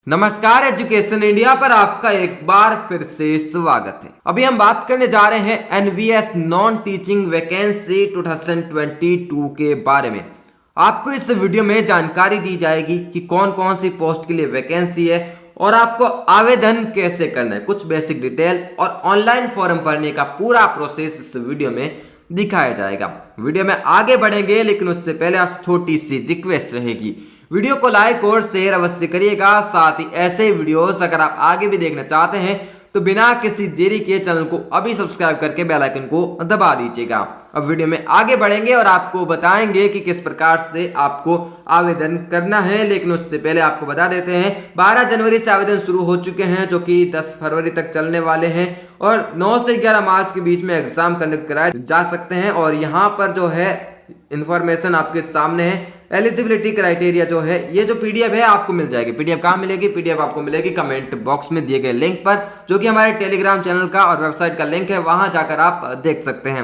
नमस्कार, education India पर आपका एक बार फिर से स्वागत है। अभी हम बात करने जा रहे हैं एनवीएस नॉन टीचिंग वैकेंसी 2022 के बारे में। आपको इस वीडियो में जानकारी दी जाएगी कि कौन कौन सी पोस्ट के लिए वैकेंसी है और आपको आवेदन कैसे करना है। कुछ बेसिक डिटेल और ऑनलाइन फॉर्म भरने का पूरा प्रोसेस इस वीडियो में दिखाया जाएगा। वीडियो में आगे बढ़ेंगे, लेकिन उससे पहले आपसे छोटी सी रिक्वेस्ट रहेगी, वीडियो को लाइक और शेयर अवश्य करिएगा। साथ ही ऐसे वीडियोस अगर आप आगे भी देखना चाहते हैं तो बिना किसी देरी के चैनल को अभी सब्सक्राइब करके बेल आइकन को दबा दीजिएगा। अब वीडियो में आगे बढ़ेंगे और आपको बताएंगे कि किस प्रकार से आपको आवेदन करना है। लेकिन उससे पहले आपको बता देते हैं 12 जनवरी से आवेदन शुरू हो चुके हैं, जो कि 10 फरवरी तक चलने वाले हैं और 9 से 11 मार्च के बीच में एग्जाम कंडक्ट कराए जा सकते हैं। और यहाँ पर जो है इंफॉर्मेशन आपके सामने है। एलिजिबिलिटी क्राइटेरिया जो है, ये जो पीडीएफ है आपको मिल जाएगी। पीडीएफ कहाँ मिलेगी? पीडीएफ आपको मिलेगी कमेंट बॉक्स में दिए गए लिंक पर, जो कि हमारे टेलीग्राम चैनल का और वेबसाइट का लिंक है, वहां जाकर आप देख सकते हैं।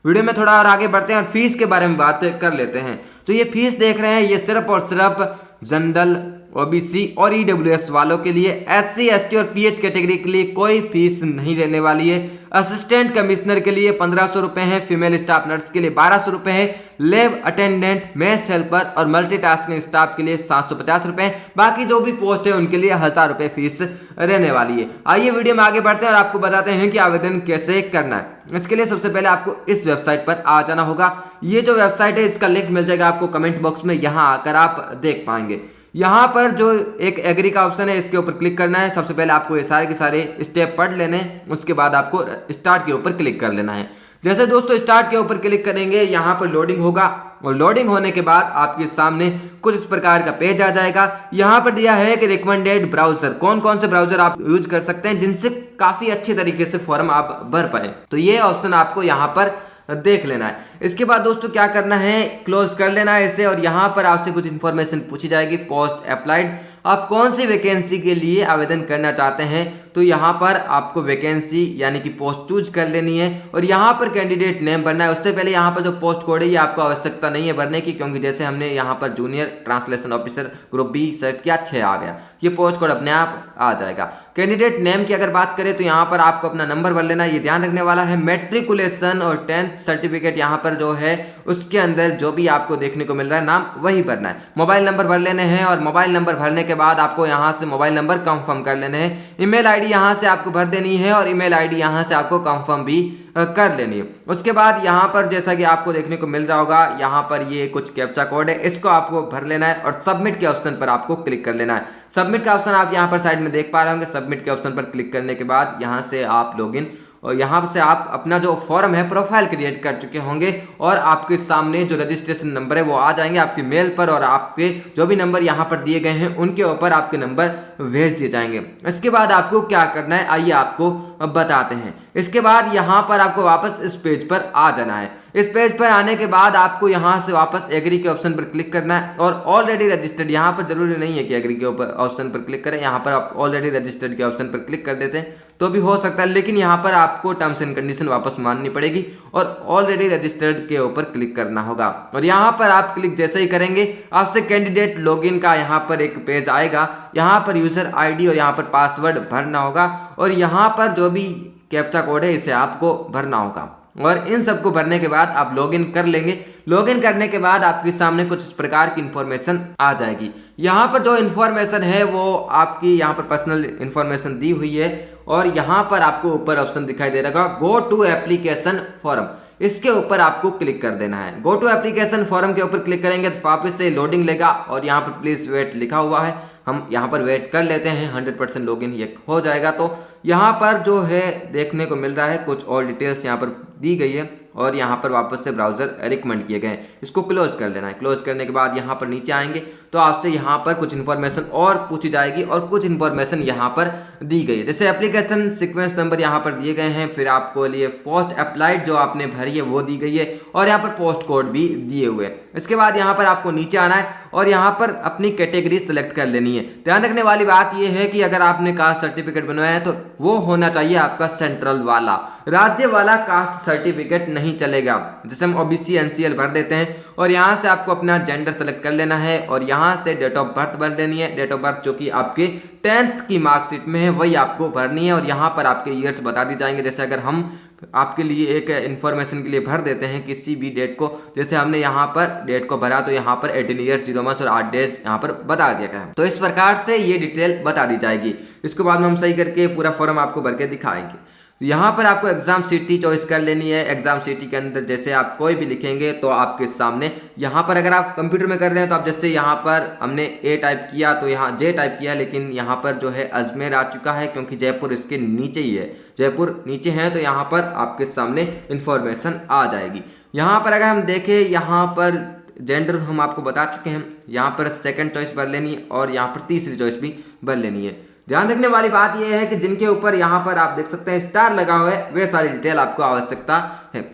वीडियो में थोड़ा और आगे बढ़ते हैं और फीस के बारे में बात कर लेते हैं। तो ये फीस देख रहे हैं, ये सिर्फ और सिर्फ जनरल, ओबीसी और ईडब्ल्यूएस वालों के लिए, एससी, एसटी और पीएच कैटेगरी के लिए कोई फीस नहीं रहने वाली है। असिस्टेंट कमिश्नर के लिए 1500 रुपए है, फीमेल स्टाफ नर्स के लिए 1200 रुपए है, लैब अटेंडेंट, मेस हेल्पर और मल्टीटास्किंग स्टाफ के लिए 750 रुपए। बाकी जो भी पोस्ट है उनके लिए 1000 रुपए फीस रहने वाली है। आइए वीडियो में आगे बढ़ते हैं और आपको बताते हैं कि आवेदन कैसे करना है। इसके लिए सबसे पहले आपको इस वेबसाइट पर आ जाना होगा। ये जो वेबसाइट है इसका लिंक मिल जाएगा आपको कमेंट बॉक्स में, यहाँ आकर आप देख पाएंगे। यहाँ पर जो एक एग्री का ऑप्शन है, इसके ऊपर क्लिक करना है। सबसे पहले आपको ये सारे के सारे स्टेप पढ़ लेने हैं, उसके बाद आपको स्टार्ट के ऊपर क्लिक कर लेना है। जैसे दोस्तों स्टार्ट के ऊपर क्लिक करेंगे, यहाँ पर लोडिंग होगा और लोडिंग होने के बाद आपके सामने कुछ इस प्रकार का पेज आ जाएगा। यहाँ पर दिया है कि रिकमेंडेड ब्राउजर, कौन कौन से ब्राउजर आप यूज कर सकते हैं जिनसे काफी अच्छे तरीके से फॉर्म आप भर पाए। तो ये ऑप्शन आपको यहाँ पर देख लेना है। इसके बाद दोस्तों क्या करना है, क्लोज कर लेना है इसे और यहाँ पर आपसे कुछ इन्फॉर्मेशन पूछी जाएगी। पोस्ट अप्लाइड, आप कौन सी वैकेंसी के लिए आवेदन करना चाहते हैं, तो यहाँ पर आपको वैकेंसी यानी कि पोस्ट चूज कर लेनी है और यहाँ पर कैंडिडेट नेम भरना है। उससे पहले यहाँ पर जो पोस्ट कोड है ये आपको आवश्यकता नहीं है भरने की, क्योंकि जैसे हमने यहाँ पर junior translation officer group B select किया, 6 आ गया, ये पोस्ट कोड अपने आप आ जाएगा। कैंडिडेट नेम की अगर बात करें तो यहाँ पर आपको अपना नंबर भर लेना है, ये ध्यान रखने वाला है। मैट्रिकुलेशन और 10th सर्टिफिकेट यहाँ पर जो है उसके अंदर जो भी आपको देखने को मिल रहा है नाम वही भरना है। मोबाइल नंबर भर लेने हैं और मोबाइल नंबर भरने के बाद आपको यहाँ से मोबाइल नंबर कंफर्म कर लेने हैं। ईमेल आईडी यहाँ से आपको भर देनी है और ईमेल आईडी यहाँ से आपको कंफर्म भी कर लेनी है। उसके बाद यहाँ पर जैसा कि आपको देखने को मिल रहा होगा, यहाँ पर ये कुछ कैप्चा कोड है, इसको आपको भर लेना है और सबमिट के ऑप्शन पर आपको क्लिक कर लेना है। सबमिट का ऑप्शन आप यहाँ पर साइड में देख पा रहे होंगे। सबमिट के ऑप्शन पर क्लिक करने के बाद यहाँ से आप लॉगिन और यहाँ से आप अपना जो फॉर्म है प्रोफाइल क्रिएट कर चुके होंगे और आपके सामने जो रजिस्ट्रेशन नंबर है वो आ जाएंगे आपके मेल पर और आपके जो भी नंबर यहाँ पर दिए गए हैं उनके ऊपर आपके नंबर भेज दिए जाएंगे। इसके बाद आपको क्या करना है आइए आपको बताते हैं। इसके बाद यहाँ पर आपको वापस इस पेज पर आ जाना है। इस पेज पर आने के बाद आपको यहाँ से वापस एग्री के ऑप्शन पर क्लिक करना है और ऑलरेडी रजिस्टर्ड, यहाँ पर जरूरी नहीं है कि एग्री के ऊपर ऑप्शन पर क्लिक करें, यहाँ पर आप ऑलरेडी रजिस्टर्ड के ऑप्शन पर क्लिक कर देते हैं तो भी हो सकता है, लेकिन यहाँ पर आपको टर्म्स एंड कंडीशन वापस माननी पड़ेगी और ऑलरेडी रजिस्टर्ड के ऊपर क्लिक करना होगा। और यहाँ पर आप क्लिक जैसे ही करेंगे आपसे कैंडिडेट लॉगिन का यहाँ पर एक पेज आएगा। यहाँ पर यूजर आईडी और यहाँ पर पासवर्ड भरना होगा और यहाँ पर जो भी कैप्चा कोड है इसे आपको भरना होगा और इन सबको भरने के बाद आप लॉगिन कर लेंगे। लॉगिन करने के बाद आपके सामने कुछ इस प्रकार की इंफॉर्मेशन आ जाएगी। यहाँ पर जो इंफॉर्मेशन है वो आपकी यहाँ पर पर्सनल इंफॉर्मेशन दी हुई है और यहाँ पर आपको ऊपर ऑप्शन दिखाई दे रहा है गो टू एप्लीकेशन फॉर्म, इसके ऊपर आपको क्लिक कर देना है। गो टू एप्लीकेशन फॉर्म के ऊपर क्लिक करेंगे तो वापस से लोडिंग लेगा और यहाँ पर प्लीज वेट लिखा हुआ है, हम यहाँ पर वेट कर लेते हैं। 100% लॉगिन ये हो जाएगा तो यहाँ पर जो है देखने को मिल रहा है कुछ और डिटेल्स यहाँ पर दी गई है और यहाँ पर वापस से ब्राउजर रिकमेंड किए गए हैं, इसको क्लोज कर लेना है। क्लोज करने के बाद यहाँ पर नीचे आएंगे तो आपसे यहाँ पर कुछ इन्फॉर्मेशन और पूछी जाएगी और कुछ इन्फॉर्मेशन यहाँ पर दी गई है, जैसे एप्लीकेशन सीक्वेंस नंबर यहाँ पर दिए गए हैं, फिर आपको लिए पोस्ट अप्लाइड जो आपने भरी है वो दी गई है और यहाँ पर पोस्ट कोड भी दिए हुए हैं। इसके बाद यहाँ पर आपको नीचे आना है और यहाँ पर अपनी कैटेगरी सेलेक्ट कर लेनी है। ध्यान रखने वाली बात यह है कि अगर आपने कास्ट सर्टिफिकेट बनवाया है तो वो होना चाहिए आपका सेंट्रल वाला, राज्य वाला कास्ट सर्टिफिकेट नहीं चलेगा। जैसे हम ओबीसी एनसीएल भर देते हैं और यहाँ से आपको अपना जेंडर सेलेक्ट कर लेना है और यहाँ से डेट ऑफ बर्थ भर देनी है। डेट ऑफ बर्थ जो कि आपके 10th की मार्कशीट में है वही आपको भरनी है और यहाँ पर आपके ईयर्स बता दी जाएंगे। जैसे अगर हम आपके लिए एक इन्फॉर्मेशन के लिए भर देते हैं किसी भी डेट को, जैसे हमने यहाँ पर डेट को भरा तो यहाँ पर 18 ईयर 0 मंथ्स और 8 डेज यहाँ पर बता दिया गया है। तो इस प्रकार से ये डिटेल बता दी जाएगी। इसके बाद में हम सही करके पूरा फॉर्म आपको भर के दिखाएंगे। यहाँ पर आपको एग्जाम सिटी चॉइस कर लेनी है। एग्जाम सिटी के अंदर जैसे आप कोई भी लिखेंगे तो आपके सामने यहाँ पर, अगर आप कंप्यूटर में कर रहे हैं तो आप जैसे यहाँ पर हमने ए टाइप किया तो यहाँ जे टाइप किया, लेकिन यहाँ पर जो है अजमेर आ चुका है क्योंकि जयपुर इसके नीचे ही है। जयपुर नीचे है तो यहाँ पर आपके सामने इंफॉर्मेशन आ जाएगी। यहाँ पर अगर हम देखें, यहाँ पर जेंडर हम आपको बता चुके हैं। यहाँ पर सेकंड चॉइस भर लेनी है और यहाँ पर तीसरी चॉइस भी भर लेनी है। ध्यान रखने वाली बात यह है कि जिनके ऊपर यहाँ पर आप देख सकते हैं स्टार लगा हुआ है वे सारी डिटेल आपको आवश्यकता है।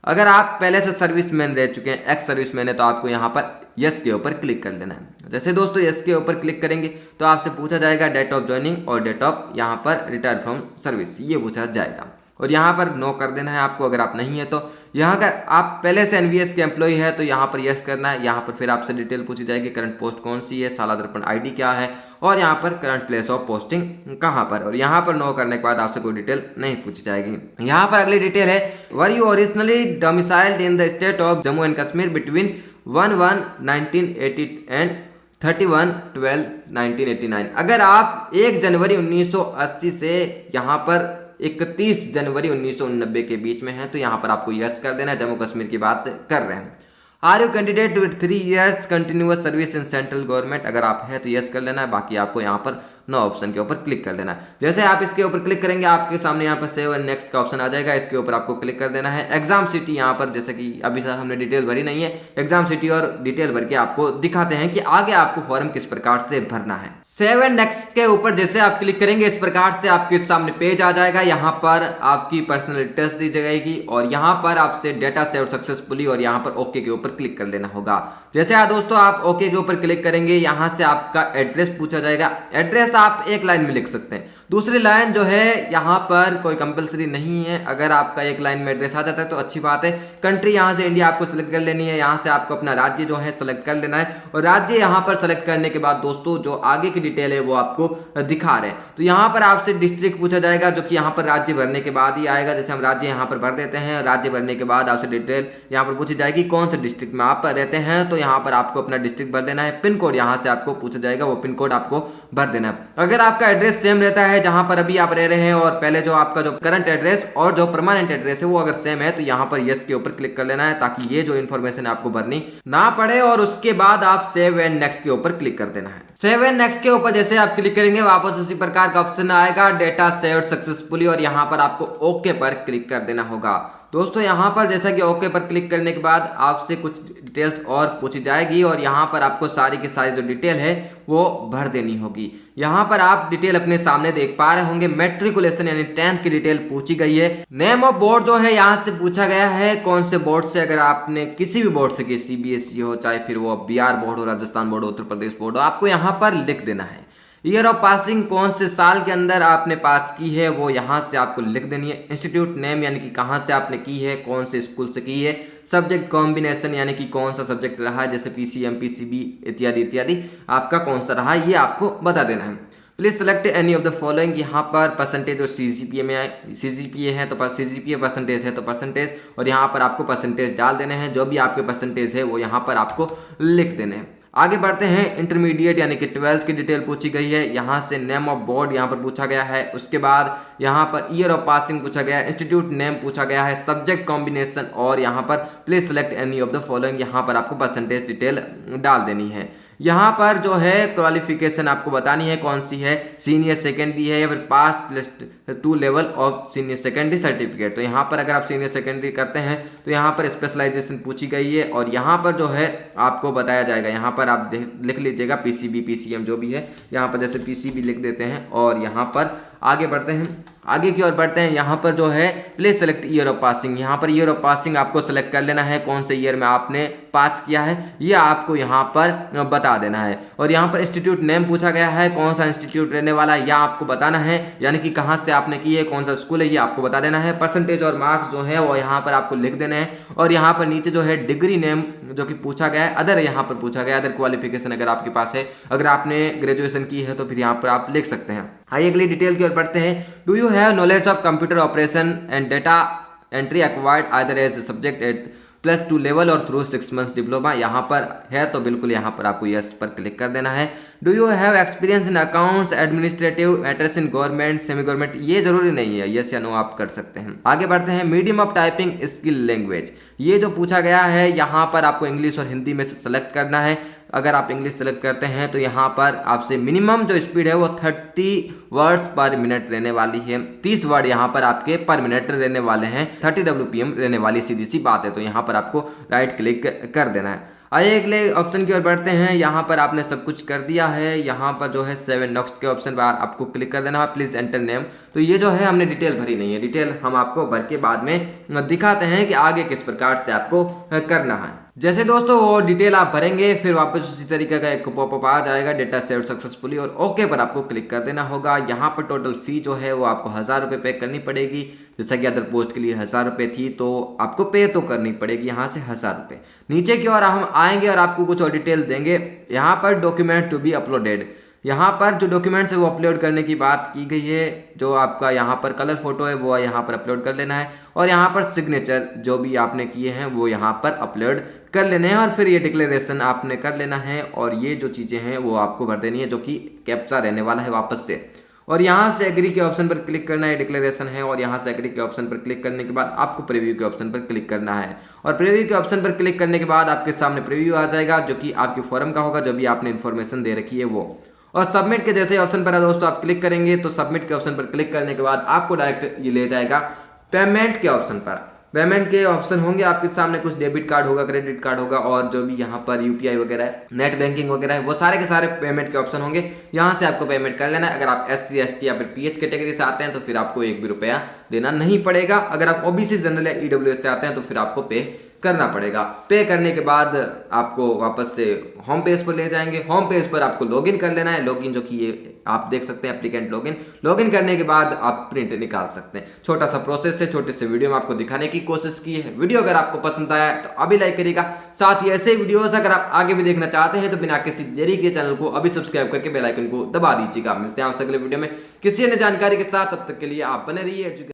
अगर आप पहले से सर्विसमैन रह चुके हैं, एक्स सर्विसमैन है, तो आपको यहाँ पर यस के ऊपर क्लिक कर लेना है। जैसे दोस्तों यस के ऊपर क्लिक करेंगे तो आपसे पूछा जाएगा डेट ऑफ ज्वाइनिंग और डेट ऑफ यहाँ पर रिटायर फ्रॉम सर्विस, ये पूछा जाएगा और यहाँ पर नो कर देना है आपको। अगर आप नहीं है तो यहाँ अगर आप पहले से एनवीएस के एम्प्लॉय है तो यहाँ पर यस करना है। यहाँ पर फिर आपसे डिटेल पूछी जाएगी, करंट पोस्ट कौन सी है, साला दर्पण आईडी क्या है और यहाँ पर करंट प्लेस ऑफ पोस्टिंग कहाँ पर, और यहाँ पर नो करने के बाद आपसे कोई डिटेल नहीं पूछी जाएगी। यहाँ पर अगली डिटेल है, were you originally domiciled in the state of Jammu and Kashmir between 1/1/1980 and 31/12/1989। अगर आप 1 जनवरी 1980 से यहाँ पर 31 जनवरी 1989 के बीच में है तो यहाँ पर आपको यस कर देना है। जम्मू कश्मीर की बात कर रहे हैं। Are you candidate with 3 years continuous service in central government, अगर आप है तो यस कर लेना है। बाकी आपको यहाँ पर नो ऑप्शन के ऊपर क्लिक कर देना है। जैसे आप इसके ऊपर क्लिक करेंगे आपके सामने यहाँ पर सेव एंड नेक्स्ट का ऑप्शन आ जाएगा, इसके ऊपर आपको क्लिक कर देना है। एग्जाम सिटी यहाँ पर जैसे कि अभी तक हमने डिटेल भरी नहीं है, एग्जाम सिटी और डिटेल भर के आपको दिखाते हैं कि आगे आपको फॉर्म किस प्रकार से भरना है। सेव एंड नेक्स्ट के ऊपर जैसे आप क्लिक करेंगे इस प्रकार से आपके सामने पेज आ जाएगा। यहाँ पर आपकी पर्सनल डिटेल्स दी जाएगी और यहाँ पर आपसे डेटा सेव सक्सेसफुली और यहाँ पर ओके के ऊपर क्लिक कर लेना होगा। जैसे दोस्तों आप ओके के ऊपर क्लिक करेंगे यहाँ से आपका एड्रेस पूछा जाएगा। एड्रेस आप एक लाइन में लिख सकते हैं, दूसरी लाइन जो है यहाँ पर कोई कंपलसरी नहीं है। अगर आपका एक लाइन में एड्रेस आ जाता है तो अच्छी बात है। कंट्री यहाँ से इंडिया आपको सेलेक्ट कर लेनी है। यहाँ से आपको अपना राज्य जो है सेलेक्ट कर लेना है और राज्य यहाँ पर सेलेक्ट करने के बाद दोस्तों जो आगे की डिटेल है वो आपको दिखा रहे हैं। तो यहाँ पर आपसे डिस्ट्रिक्ट पूछा जाएगा जो कि यहाँ पर राज्य भरने के बाद ही आएगा। जैसे हम राज्य यहाँ पर भर देते हैं, राज्य भरने के बाद आपसे डिटेल यहाँ पर पूछी जाएगी कौन से डिस्ट्रिक्ट में आप रहते हैं, तो यहाँ पर आपको अपना डिस्ट्रिक्ट भर देना है। पिन कोड यहाँ से आपको पूछा जाएगा, वो पिन कोड आपको भर देना है। अगर आपका एड्रेस सेम रहता है जहां पर अभी आप रह रहे हैं और पहले जो आपका जो करंट एड्रेस और जो परमानेंट एड्रेस है वो अगर सेम है तो यहाँ पर यस के ऊपर क्लिक कर लेना है ताकि ये जो इन्फॉर्मेशन आपको भरनी ना पड़े। और उसके बाद आप सेव एंड नेक्स्ट के ऊपर क्लिक कर देना है। सेव एंड नेक्स्ट के ऊपर जैसे आप क्लिक करेंगे वापस उसी प्रकार का ऑप्शन आएगा, डेटा सेव्ड सक्सेसफुली, और यहाँ पर आपको ओके पर क्लिक कर देना होगा। दोस्तों यहाँ पर जैसा कि ओके पर क्लिक करने के बाद आपसे कुछ डिटेल्स और पूछी जाएगी और यहाँ पर आपको सारी की सारी जो डिटेल है वो भर देनी होगी। यहाँ पर आप डिटेल अपने सामने देख पा रहे होंगे, मैट्रिकुलेशन यानी 10th की डिटेल पूछी गई है। नेम ऑफ बोर्ड जो है यहाँ से पूछा गया है कौन से बोर्ड से, अगर आपने किसी भी बोर्ड से की, सीबीएसई हो चाहे फिर वो बिहार बोर्ड हो, राजस्थान बोर्ड हो, उत्तर प्रदेश बोर्ड हो, आपको यहाँ पर लिख देना है। ईयर ऑफ पासिंग कौन से साल के अंदर आपने पास की है वो यहाँ से आपको लिख देनी है। इंस्टीट्यूट नेम यानी कि कहाँ से आपने की है, कौन से स्कूल से की है। सब्जेक्ट कॉम्बिनेशन यानी कि कौन सा सब्जेक्ट रहा है, जैसे पीसीएम, पीसीबी इत्यादि इत्यादि आपका कौन सा रहा है ये आपको बता देना है। Please select any of the following, यहाँ पर परसेंटेज और सीजीपीए में सीजीपीए है तो सीजीपीए परसेंटेज है तो परसेंटेज, और यहाँ पर आपको परसेंटेज डाल देने हैं। जो भी आपके परसेंटेज है वो यहाँ पर आपको लिख देने हैं। आगे बढ़ते हैं। इंटरमीडिएट यानी कि 12th की डिटेल पूछी गई है। यहाँ से नेम ऑफ बोर्ड यहाँ पर पूछा गया है। उसके बाद यहाँ पर ईयर ऑफ पासिंग पूछा गया है, इंस्टीट्यूट नेम पूछा गया है, सब्जेक्ट कॉम्बिनेशन, और यहाँ पर please select any of the following, यहाँ पर आपको परसेंटेज डिटेल डाल देनी है। यहाँ पर जो है क्वालिफिकेशन आपको बतानी है कौन सी है, सीनियर सेकेंडरी है या फिर पास +2 level of senior secondary certificate. तो यहाँ पर अगर आप सीनियर सेकेंडरी करते हैं तो यहाँ पर स्पेशलाइजेशन पूछी गई है और यहाँ पर जो है आपको बताया जाएगा। यहाँ पर आप लिख लीजिएगा पीसीबी, पीसीएम जो भी है, यहाँ पर जैसे पीसीबी लिख देते हैं और यहाँ पर आगे बढ़ते हैं, आगे की ओर बढ़ते हैं। यहाँ पर जो है please select year of passing, यहाँ पर ईयर ऑफ पासिंग आपको सेलेक्ट कर लेना है, कौन से ईयर में आपने पास किया है ये आपको यहाँ पर बता देना है। और यहाँ पर इंस्टीट्यूट नेम पूछा गया है, कौन सा इंस्टीट्यूट रहने वाला है यह आपको बताना है, यानी कि कहाँ से आपने की है, कौन सा स्कूल है ये आपको बता देना है। परसेंटेज और मार्क्स जो है वो यहाँ पर आपको लिख देने हैं। और यहाँ पर नीचे जो है डिग्री नेम जो कि पूछा गया है, अदर यहाँ पर पूछा गया है, अदर क्वालिफिकेशन अगर आपके पास है, अगर आपने ग्रेजुएशन की है तो फिर यहाँ पर आप लिख सकते हैं। आइए अगली डिटेल की ओर बढ़ते हैं। Do you have knowledge of computer operation and data entry acquired either as subject at +2 level और थ्रू 6 months डिप्लोमा, यहाँ पर है तो बिल्कुल यहाँ पर आपको यस पर क्लिक कर देना है। Do you have experience in accounts administrative matters in government semi government, ये जरूरी नहीं है, यस या नो आप कर सकते हैं। आगे बढ़ते हैं। Medium of typing skill language, ये जो पूछा गया है यहाँ पर आपको इंग्लिश और हिंदी में से सेलेक्ट करना है। अगर आप इंग्लिश सेलेक्ट करते हैं तो यहाँ पर आपसे मिनिमम जो स्पीड है वो 30 वर्ड्स पर मिनट रहने वाली है, 30 वर्ड यहाँ पर आपके पर मिनट रहने वाले हैं, 30 WPM रहने वाली, सीधी सी बात है। तो यहाँ पर आपको राइट क्लिक कर देना है। आइए अगले ऑप्शन की ओर बढ़ते हैं। यहाँ पर आपने सब कुछ कर दिया है, यहाँ पर जो है 7 नेक्स्ट के ऑप्शन पर आपको क्लिक कर देना है, प्लीज एंटर नेम। तो ये जो है हमने डिटेल भरी नहीं है, डिटेल हम आपको भर के बाद में दिखाते हैं कि आगे किस प्रकार से आपको करना है। जैसे दोस्तों वो डिटेल आप भरेंगे फिर वापस उसी तरीके का एक पॉपअप आ जाएगा, डेटा सेव सक्सेसफुली, और ओके पर आपको क्लिक कर देना होगा। यहाँ पर टोटल फी जो है वो आपको 1000 रुपये पे करनी पड़ेगी, जैसा कि अदर पोस्ट के लिए 1000 रुपये थी, तो आपको पे तो करनी पड़ेगी यहाँ से 1000 रुपये। नीचे की ओर हम आएंगे और आपको कुछ और डिटेल देंगे। यहाँ पर डॉक्यूमेंट टू बी अपलोडेड, यहाँ पर जो डॉक्यूमेंट्स है वो अपलोड करने की बात की गई है। जो आपका यहाँ पर कलर फोटो है वो यहाँ पर अपलोड कर लेना है, और यहाँ पर सिग्नेचर जो भी आपने किए हैं वो यहाँ पर अपलोड कर लेने हैं, और फिर ये डिक्लेरेशन आपने कर लेना है, और ये जो चीज़ें हैं वो आपको भर देनी है, जो कि कैप्चा रहने वाला है वापस से। और यहाँ से एग्री के ऑप्शन पर क्लिक करना है, डिक्लेरेशन है, और यहाँ से एग्री के ऑप्शन पर क्लिक करने के बाद आपको प्रीव्यू के ऑप्शन पर क्लिक करना है। और प्रीव्यू के ऑप्शन पर क्लिक करने के बाद आपके सामने प्रीव्यू आ जाएगा, जो कि आपके फॉर्म का होगा, जो भी आपने इन्फॉर्मेशन दे रखी है वो। और सबमिट के जैसे ऑप्शन पर है दोस्तों आप क्लिक करेंगे, तो सबमिट के ऑप्शन पर क्लिक करने के बाद आपको डायरेक्ट ये ले जाएगा पेमेंट के ऑप्शन पर। पेमेंट के ऑप्शन होंगे आपके सामने, कुछ डेबिट कार्ड होगा, क्रेडिट कार्ड होगा, और जो भी यहाँ पर UPI वगैरह है, नेट बैंकिंग वगैरह है, वो सारे के सारे पेमेंट के ऑप्शन होंगे। यहाँ से आपको पेमेंट कर लेना है। अगर आप SC ST या फिर PH कैटेगरी से आते हैं तो फिर आपको 1 भी रुपया देना नहीं पड़ेगा। अगर आप OBC जनरल या EWS से आते हैं तो फिर आपको पे करना पड़ेगा। पे करने के बाद आपको वापस से होम पेज पर ले जाएंगे। होम पेज पर आपको लॉगिन कर लेना है, लॉगिन जो कि ये आप देख सकते हैं एप्लीकेंट लॉगिन। लॉगिन करने के बाद आप प्रिंट निकाल सकते हैं। छोटा सा प्रोसेस है, छोटे से वीडियो में आपको दिखाने की कोशिश की है। वीडियो अगर आपको पसंद आया तो अभी लाइक करिएगा, साथ ही ऐसे वीडियोस अगर आप आगे भी देखना चाहते हैं तो बिना किसी देरी के चैनल को अभी सब्सक्राइब करके बेल आइकन को दबा दीजिएगा। मिलते हैं आपसे अगले वीडियो में किसी अन्य जानकारी के साथ, तब तक के लिए आप बने रहिए।